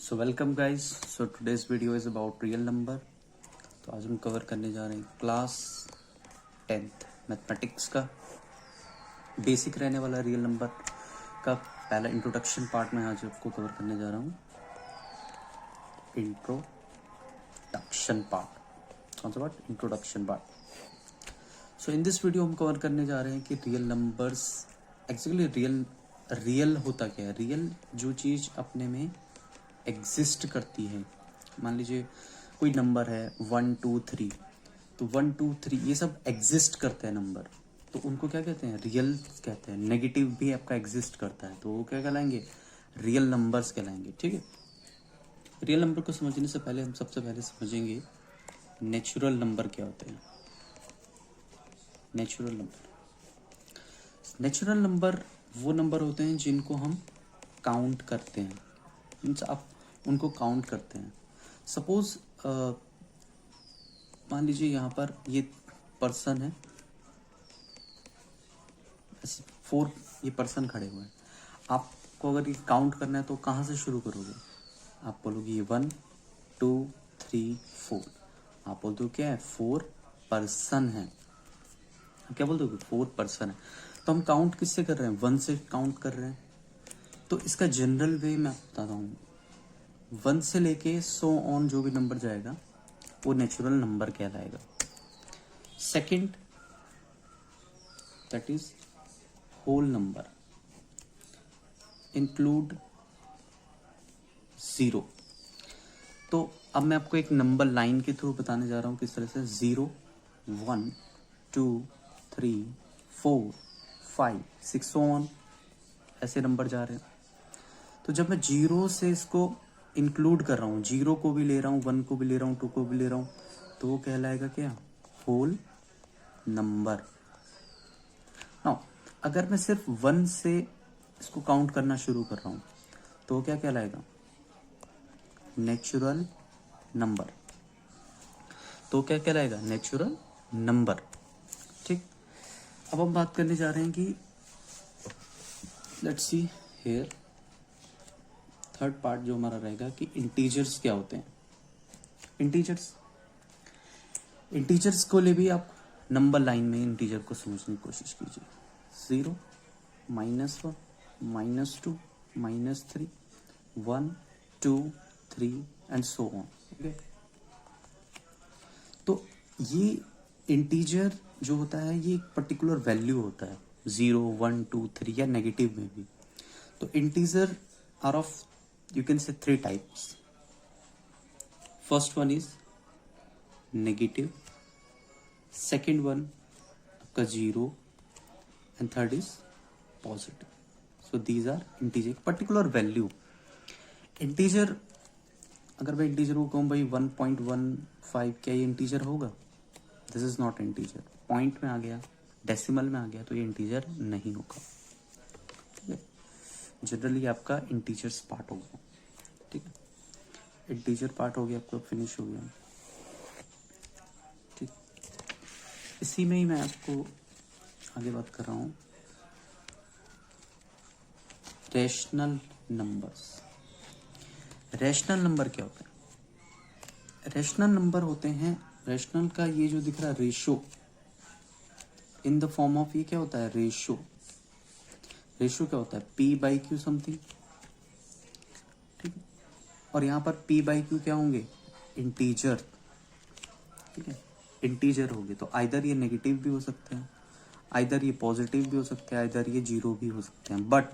So welcome guys. So today's video is about real number. तो आज हम cover करने जा रहे हैं क्लास 10th मैथमेटिक्स का बेसिक रहने वाला रियल नंबर का पहला इंट्रोडक्शन पार्ट में आज आपको कवर करने जा रहा हूँ। इंट्रोडक्शन पार्ट, कौन सा part? Introduction part. So in this video हम कवर करने जा रहे हैं कि रियल नंबर्स एक्चुअली रियल होता क्या है। रियल जो चीज़ अपने में एग्जिस्ट करती है, मान लीजिए कोई नंबर है 1 2 3, तो 1 2 3 ये सब एग्जिस्ट करते हैं नंबर, तो उनको क्या कहते हैं? रियल कहते हैं। नेगेटिव भी आपका एग्जिस्ट करता है तो वो क्या कहलाएंगे? रियल नंबर्स कहलाएंगे। ठीक है। रियल नंबर को समझने से पहले हम सबसे पहले समझेंगे नेचुरल नंबर क्या होते हैं। नेचुरल नंबर वो नंबर होते हैं जिनको हम काउंट करते हैं, मीन्स आप उनको काउंट करते हैं। सपोज मान लीजिए यहाँ पर ये पर्सन है, 4 ये पर्सन खड़े हुए हैं। आपको अगर ये काउंट करना है तो कहाँ से शुरू करोगे? आप बोलोगे ये 1 2 3 4। आप बोलते हो क्या है? 4 पर्सन है। क्या बोलते हो? 4 पर्सन है। तो हम काउंट किससे कर रहे हैं? 1 से काउंट कर रहे हैं। तो इसका जनरल वे मैं बताता हूँ। 1 से लेके 100 ऑन जो भी नंबर जाएगा वो नेचुरल नंबर कहलाएगा। Second, that is whole number, include 0। तो अब मैं आपको एक नंबर लाइन के थ्रू बताने जा रहा हूँ किस तरह से 0 1 2 3 4 5 6 ऑन ऐसे नंबर जा रहे हैं। तो जब मैं 0 से इसको इंक्लूड कर रहा हूँ, 0 को भी ले रहा हूँ, 1 को भी ले रहा हूँ, 2 को भी ले रहा हूँ, तो वो कहलाएगा क्या? Whole number. नाउ अगर मैं सिर्फ 1 से इसको काउंट करना शुरू कर रहा हूँ तो वो क्या कहलाएगा? Natural number. तो क्या कहलाएगा? Natural number. ठीक। अब हम बात करने जा रहे हैं कि let's see here third part जो हमारा रहेगा कि इंटीजर्स क्या होते हैं। इंटीजर्स को ले भी आप नंबर लाइन में इंटीजर को समझने की कोशिश कीजिए। 0 -1 -2 -3 1 2 3 एंड सो ऑन। ओके। तो ये इंटीजर जो होता है ये एक पर्टिकुलर वैल्यू होता है, 0 1 2 3 या नेगेटिव में भी। तो integer are of you can say 3 types. First one is negative, second one आपका 0 and third is positive. So these are integer, particular value. Integer, अगर मैं इंटीजर को कहूँ भाई 1.15, क्या ये इंटीजर होगा? This is not integer. Point में आ गया, डेसिमल में आ गया तो ये इंटीजर नहीं होगा। ठीक है। जनरली आपका इंटीजर्स पार्ट होगा। ठीक है। इंटीजर पार्ट हो गया आपका, फिनिश हो गया। ठीक। इसी में ही मैं आपको आगे बात कर रहा हूँ रैशनल नंबर्स। रैशनल नंबर क्या होता है? रैशनल नंबर होते हैं, रैशनल का ये जो दिख रहा है ratio in the form of, ये क्या होता है? रेशो। रेशो क्या होता है? P/Q something. ठीक है। और यहाँ पर P/Q क्या होंगे? इंटीजर। ठीक है। इंटीजर होंगे तो आइदर ये नेगेटिव भी हो सकते हैं, आइदर ये पॉजिटिव भी हो सकते हैं, आइदर ये 0 भी हो सकते हैं। बट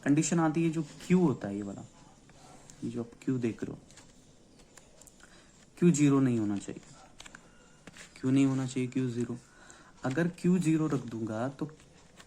कंडीशन आती है जो Q होता है, ये वाला, ये जो आप Q देख रहे हो, Q 0 नहीं होना चाहिए। Q नहीं होना चाहिए, Q 0। अगर Q 0 रख दूंगा तो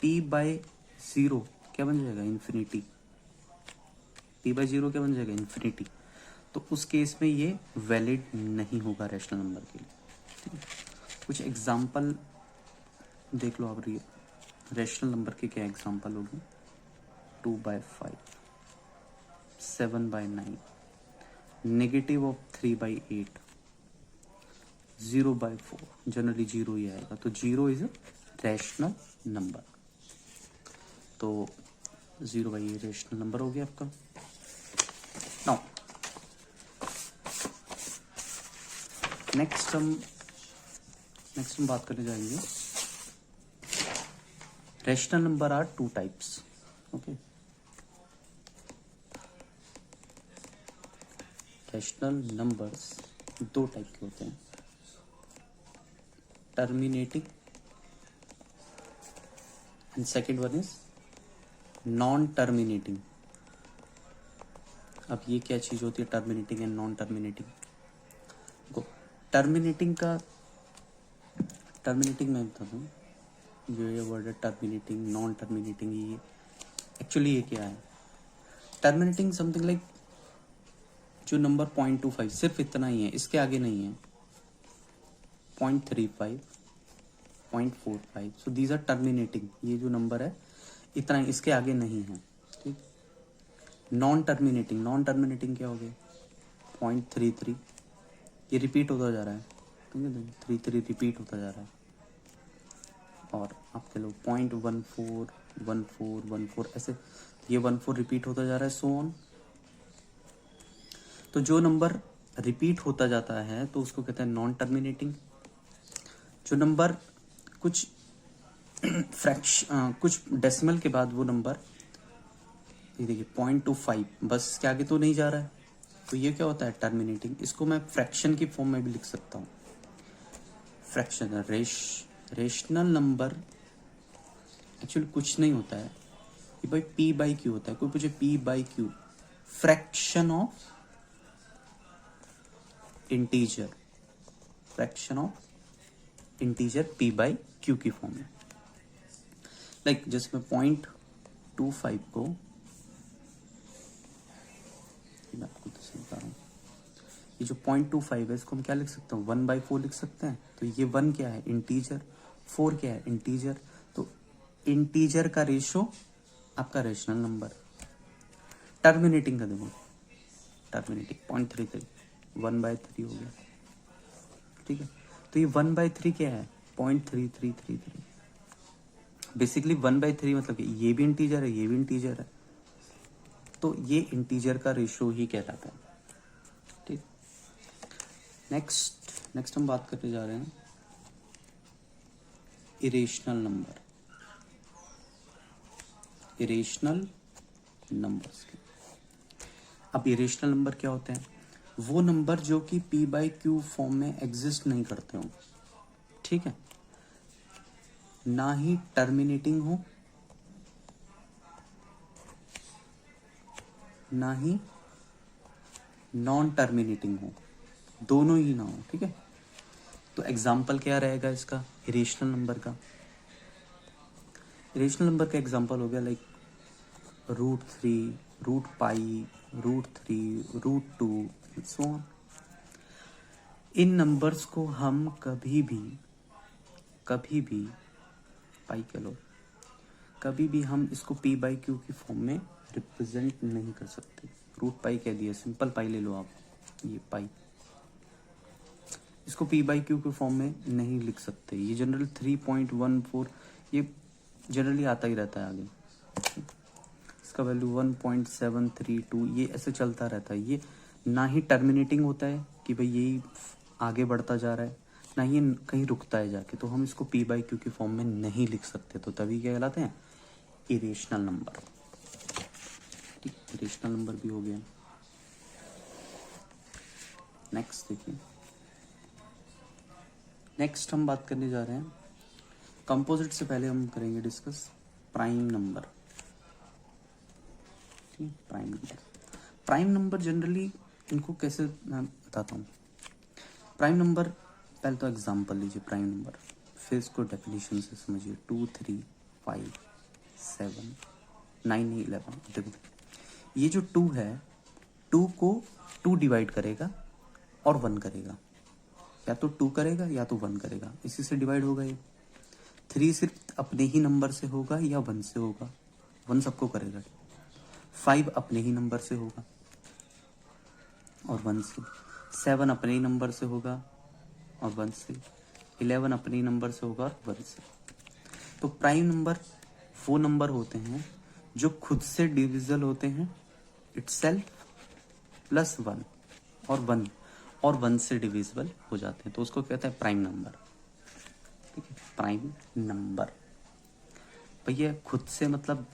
P/0 क्या बन जाएगा? इन्फिनिटी। P/0 क्या बन जाएगा? इन्फिनिटी। तो उस केस में ये वैलिड नहीं होगा रैशनल नंबर के लिए। ठीक है। कुछ एग्जांपल देख लो आप। रैशनल नंबर के क्या एग्जांपल होगी? 2/5, 7/9, नेगेटिव ऑफ 3/8, 0/4। जनरली 0 ही आएगा, तो 0 इज अ रैशनल नंबर। तो 0/8 रैशनल नंबर हो गया आपका। नेक्स्ट हम बात करने जाएंगे, rational number are two types. Okay, rational numbers दो टाइप के होते हैं, terminating and second one is non terminating. अब ये क्या चीज होती है terminating and non terminating? Terminating मैं बता दूं, जो ये वर्ड है टर्मिनेटिंग, नॉन टर्मिनेटिंग, ये एक्चुअली ये क्या है? टर्मिनेटिंग समथिंग लाइक जो नंबर 0.25 सिर्फ इतना ही है, इसके आगे नहीं है, 0.35, 0.45, सो दीज आर टर्मिनेटिंग। ये जो नंबर है इतना ही, इसके आगे नहीं है, ठीक। नॉन टर्मिनेटिंग क्या हो गया? 0.33, ये रिपीट होता जा रहा है, ठीक है, 33 रिपीट होता जा रहा है। और आपके लोग 0.14, 14 ऐसे, ये 14 रिपीट होता जा रहा है, सो ऑन। तो जो नंबर रिपीट होता जाता है तो उसको कहते हैं नॉन टर्मिनेटिंग। जो नंबर कुछ कुछ डेसिमल के बाद वो नंबर, ये देखिए 0.25, बस इसके आगे तो नहीं जा रहा है, तो ये क्या होता है? टर्मिनेटिंग। इसको मैं फ्रैक्शन की फॉर्म में भी लिख सकता हूँ। फ्रैक्शन रेशनल नंबर एक्चुअली कुछ नहीं होता है कि भाई पी बाई क्यू होता है। कोई पूछे P by Q, fraction of integer, P by Q की फॉर्म में। लाइक जैसे मैं 0.25 को, मैं आपको तो समझा रहा हूँ, ये जो 0.25 है इसको हम क्या लिख सकता हूँ? 1/4 लिख सकते हैं। तो ये 1 क्या है? इंटीजर। 4 क्या है? इंटीजर। तो इंटीजर का रेशो आपका रेशनल नंबर। टर्मिनेटिंग का देखो, टर्मिनेटिंग 0.33, 1/3 हो गया, ठीक है। तो ये 1/3 क्या है? 0.3333। बेसिकली 1/3 मतलब ये भी इंटीजर है, ये भी इंटीजर है, तो ये इंटीजर का रेशो ही कहलाता है, ठीक। नेक्स्ट हम बात करने जा रहे हैं इरेशनल नंबर्स के। अब इरेशनल नंबर क्या होते हैं? वो नंबर जो कि पी बाई क्यू फॉर्म में एग्जिस्ट नहीं करते हो, ठीक है, ना ही टर्मिनेटिंग हो, ना ही नॉन टर्मिनेटिंग हो, दोनों ही ना हो, ठीक है। तो एग्जाम्पल क्या रहेगा इसका इरेशनल नंबर का? इरेशनल नंबर का एग्जाम्पल हो गया like √3, √π, √3, √2, so on. In numbers को हम कभी भी पाई कह लो, कभी भी हम इसको पी बाई क्यू की फॉर्म में रिप्रेजेंट नहीं कर सकते। √π कह दिया, सिंपल पाई ले लो आप, ये पाई, इसको पी बाई क्यू के फॉर्म में नहीं लिख सकते। ये जनरल 3.14 ये जनरली आता ही रहता है आगे, इसका वैल्यू 1.732 ये ऐसे चलता रहता है। ये ना ही टर्मिनेटिंग होता है कि भाई यही आगे बढ़ता जा रहा है, ना ही कहीं रुकता है जाके, तो हम इसको पी बाई क्यू की फॉर्म में नहीं लिख सकते, तो तभी क्या कहलाते हैं? इरेशनल नंबर, ठीक। इरेशनल नंबर भी हो गया। नेक्स्ट देखिए, नेक्स्ट हम बात करने जा रहे हैं कंपोजिट से पहले हम करेंगे डिस्कस प्राइम नंबर, ठीक। प्राइम नंबर जनरली इनको कैसे मैं बताता हूँ। प्राइम नंबर पहले तो एग्जांपल लीजिए प्राइम नंबर, फिर इसको डेफिनेशन से समझिए। 2, 3, 5, 7, 9, 11। देखो ये जो 2 है, 2 को 2 डिवाइड करेगा और 1 करेगा, या तो 2 करेगा या तो 1 करेगा, इसी से डिवाइड होगा ये। 3 सिर्फ अपने ही नंबर से होगा या 1 से होगा, 1 सबको करेगा। 5 अपने ही नंबर से होगा और 1 से। 7 अपने ही नंबर से होगा और 1 से। 11 अपने ही नंबर से होगा और 1 से। तो प्राइम नंबर वो नंबर होते हैं जो खुद से डिविजिबल होते हैं, इटसेल्फ +1 और 1, और 1 से डिविजिबल हो जाते हैं, तो उसको कहते हैं प्राइम नंबर। ठीक है, प्राइम नंबर भैया खुद से मतलब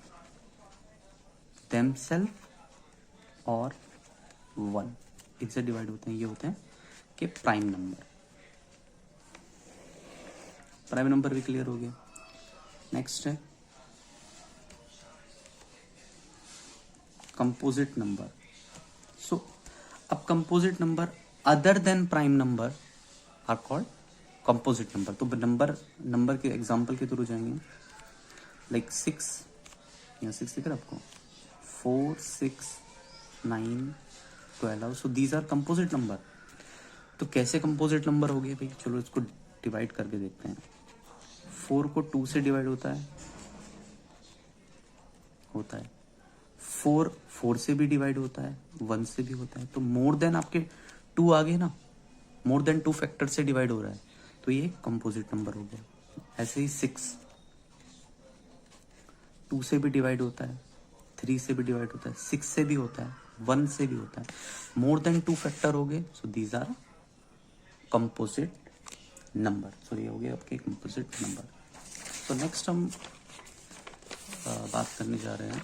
देमसेल्फ और 1 इनसे डिवाइड होते हैं, ये होते हैं कि प्राइम नंबर। प्राइम नंबर भी क्लियर हो गया। नेक्स्ट है कंपोजिट नंबर। सो अब composite number other than prime number are called composite number. तो नंबर के एग्जांपल के थ्रू जाएंगे, लाइक 6, यहाँ 6 दिख रहा है आपको, 4, 6, 9, 12। So these are composite number. तो कैसे कंपोजिट नंबर हो गए भाई, चलो इसको डिवाइड करके देखते हैं। 4 को 2 से डिवाइड होता है 4 से भी डिवाइड होता है, 1 से भी होता है। तो मोर देन आपके 2 आ गए ना, मोर देन 2 फैक्टर से डिवाइड हो रहा है, तो ये कंपोजिट नंबर हो गया। ऐसे ही 6 2 से भी डिवाइड होता है, 3 से भी डिवाइड होता है, 6 से भी होता है, 1 से भी होता है। मोर देन 2 फैक्टर हो गए, so these are composite number. So ये हो गया आपके कंपोजिट नंबर। तो नेक्स्ट हम बात करने जा रहे हैं,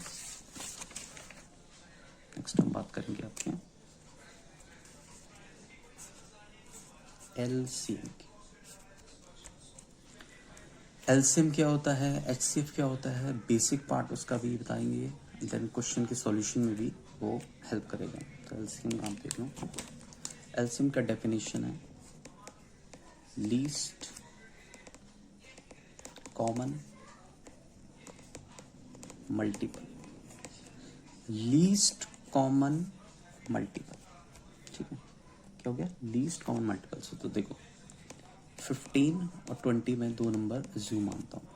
नेक्स्ट हम बात करेंगे आपके एलसीएम की। एलसीएम क्या होता है, एचसीएफ क्या होता है, बेसिक पार्ट उसका भी बताएंगे, देन क्वेश्चन के सॉल्यूशन में भी वो हेल्प करेगा। तो एलसीएम आप देख लो। एलसीएम का डेफिनेशन है least common multiple. Least common multiple, ठीक है, क्या हो गया, लीस्ट कॉमन मल्टीपल। से तो देखो 15 और 20 में 2 नंबर ज्यूम मानता हूँ,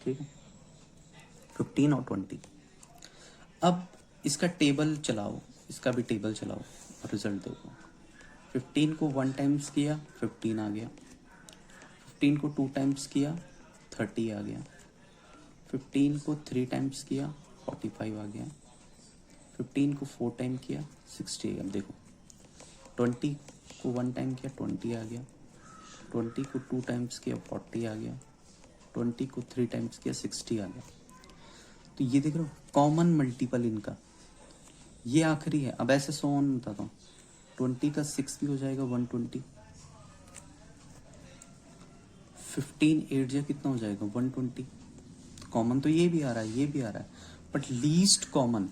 ठीक है, 15 और 20। अब इसका टेबल चलाओ, इसका भी टेबल चलाओ और रिजल्ट देखो। 15 को 1 टाइम्स किया 15 आ गया, 15 को 2 टाइम्स किया 30 आ गया, 15 को 3 टाइम्स किया 45 आ गया, 15 को 4 टाइम किया 60 आ गया। देखो 20 को 1 टाइम किया 20 आ गया, 20 को 2 टाइम्स किया 40 आ गया, 20 को 3 टाइम्स किया 60 आ गया। तो ये देख रहे हो कॉमन मल्टीपल इनका ये आखिरी है। अब ऐसे 100 बताता हूँ, 20 का 6 भी हो जाएगा 120, 15 8 जा कितना हो जाएगा 120। कॉमन तो ये भी आ रहा है, ये भी आ रहा है, बट लीस्ट कॉमन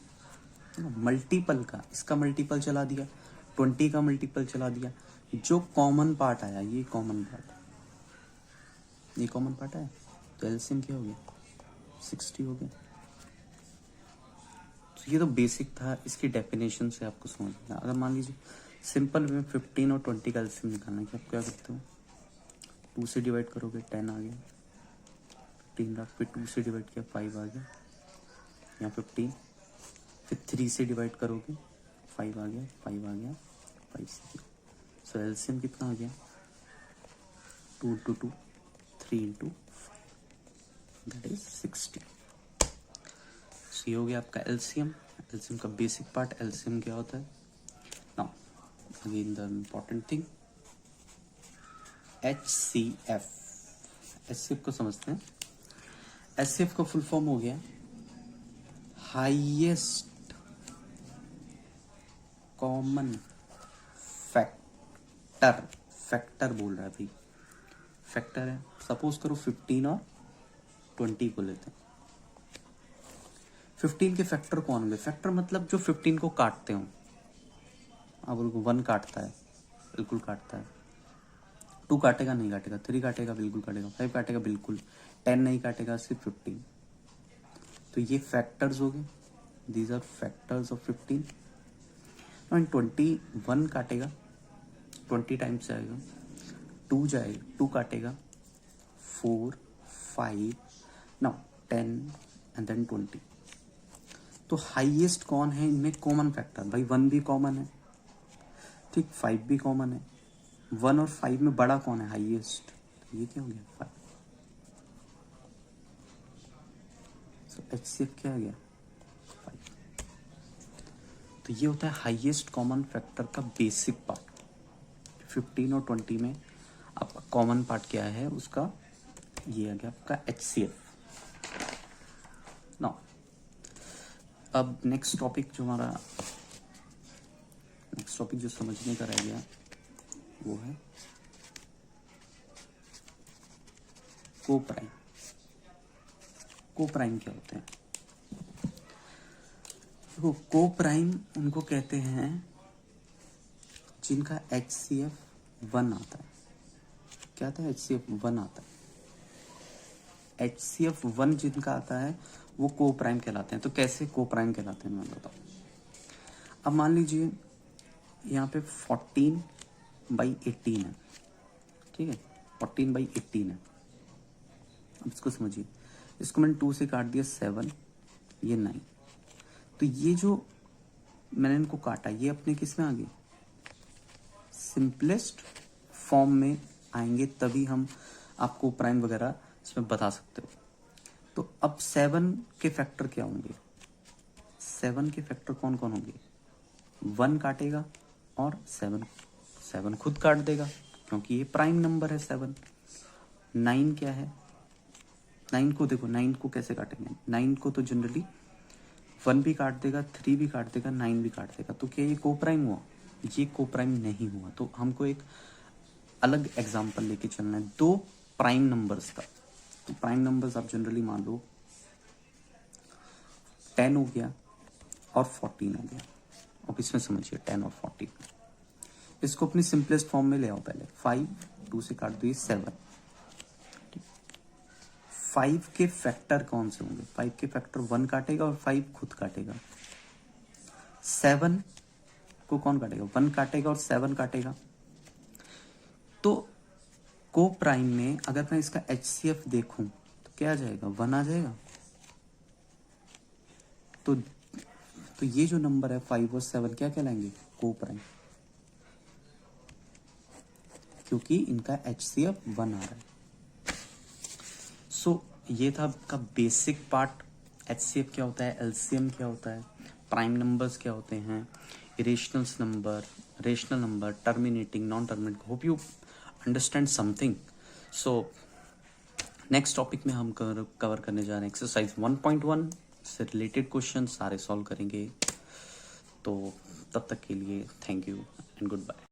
मल्टीपल का इसका मल्टीपल चला दिया, 20 का मल्टीपल चला दिया, जो कॉमन पार्ट आया ये कॉमन पार्ट, ये कॉमन पार्ट आया, तो एलसीएम क्या हो गया 60 हो गया। तो ये तो बेसिक था, इसकी डेफिनेशन से आपको समझना। अगर मान लीजिए सिंपल में 15 और 20 का एलसीएम निकालना है, आप क्या करते हो, 2 से डिवाइड करोगे 10 आ गया, 15 रहा, फिर 2 से डिवाइड किया 5 आ गया, यहाँ 15, फिर 3 से डिवाइड करोगे 5 आ गया, 5 आ गया, 5 से। सो एलसीएम कितना आ गया 2 इंटू 2 3 इंटू 5 दैट इज 60। सो ये हो गया आपका एलसीएम। एलसीएम का बेसिक पार्ट, एलसीएम क्या होता है। Now again the important thing HCF. HCF को समझते हैं। एचसीएफ का फुल फॉर्म हो गया हाईएस्ट कॉमन फैक्टर। फैक्टर बोल रहा है भाई, फैक्टर है। सपोज करो 15 और 20 को लेते हैं। 15 के फैक्टर कौन होंगे, फैक्टर मतलब जो 15 को काटते हो। अब 1 काटता है, बिल्कुल काटता है, 2 काटेगा नहीं काटेगा, 3 काटेगा बिल्कुल काटेगा, 5 काटेगा बिल्कुल, 10 नहीं काटेगा, सिर्फ 15। तो ये फैक्टर्स हो गए, these are factors of 15। And 21 काटेगा 20 टाइम्स आएगा, 2 जाएगा 2 काटेगा 4 5 नाउ 10 एंड देन 20। तो हाईएस्ट कौन है इनमें कॉमन फैक्टर, भाई 1 भी कॉमन है, ठीक, 5 भी कॉमन है। 1 और 5 में बड़ा कौन है हाईएस्ट, तो ये क्या हो गया 5। सो एचसीएफ क्या आ गया 5। तो ये होता है हाईएस्ट कॉमन फैक्टर का बेसिक पार्ट। 15 और 20 में आपका कॉमन पार्ट क्या है उसका, ये आ गया आपका HCF। नाउ अब नेक्स्ट टॉपिक जो समझने का रह गया वो है कोप्राइम। कोप्राइम क्या होते हैं? देखो, कोप्राइम उनको कहते हैं जिनका HCF 1 आता है। क्या आता है? HCF 1 आता है। HCF 1 जिनका आता है वो कोप्राइम कहलाते हैं। तो कैसे कोप्राइम कहलाते हैं मैं बताऊँ। अब मान लीजिए यहाँ पे 14/18 है, ठीक है, 14/18 है। अब इसको समझिए, इसको मैंने 2 से काट दिया 7, ये 9। तो ये जो मैंने इनको काटा ये अपने किस में आ गए? सिंपलेस्ट फॉर्म में आएंगे, तभी हम आपको प्राइम वगैरह इसमें बता सकते हो। तो अब 7 के फैक्टर क्या होंगे? 7 के फैक्टर कौन कौन होंगे? 1 काटेगा और 7 खुद काट देगा क्योंकि ये प्राइम नंबर है 7। 9 क्या है? 9 को देखो, 9 को कैसे काटेंगे? 9 को तो जनरली 1 भी काट देगा, 3 भी काट देगा, 9 भी काट देगा। तो क्या ये कोप्राइम हुआ? ये कोप्राइम नहीं हुआ। तो हमको एक अलग एग्जांपल लेके चलना है, 2 प्राइम नंबर्स का। तो प्राइम नंबर्स आप जनरली मान लो 10 हो गया और 14 हो गया। अब इसमें समझिए 10 और 14, इसको अपनी सिंपलेस्ट फॉर्म में ले आओ। पहले 5, 2 से काट दो 7। 5 के फैक्टर कौन से होंगे? 5 के फैक्टर 1 काटेगा और 5 खुद काटेगा। 7 को कौन काटेगा? 1 काटेगा और 7 काटेगा। तो को प्राइम में अगर मैं इसका HCF देखूं तो क्या आ जाएगा? 1 आ जाएगा। तो ये जो नंबर है 5 और 7 क्या कहलाएंगे? को प्राइम, क्योंकि इनका HCF 1 आ रहा है। सो ये था आपका बेसिक पार्ट। HCF क्या होता है, LCM क्या होता है, प्राइम नंबर्स क्या होते हैं, irrational number, rational number, terminating, non terminating. Hope you understand something. So next topic में हम कवर करने जा रहे हैं एक्सरसाइज 1.1 से रिलेटेड क्वेश्चन सारे सॉल्व करेंगे। तो तब तक के लिए thank you and good bye.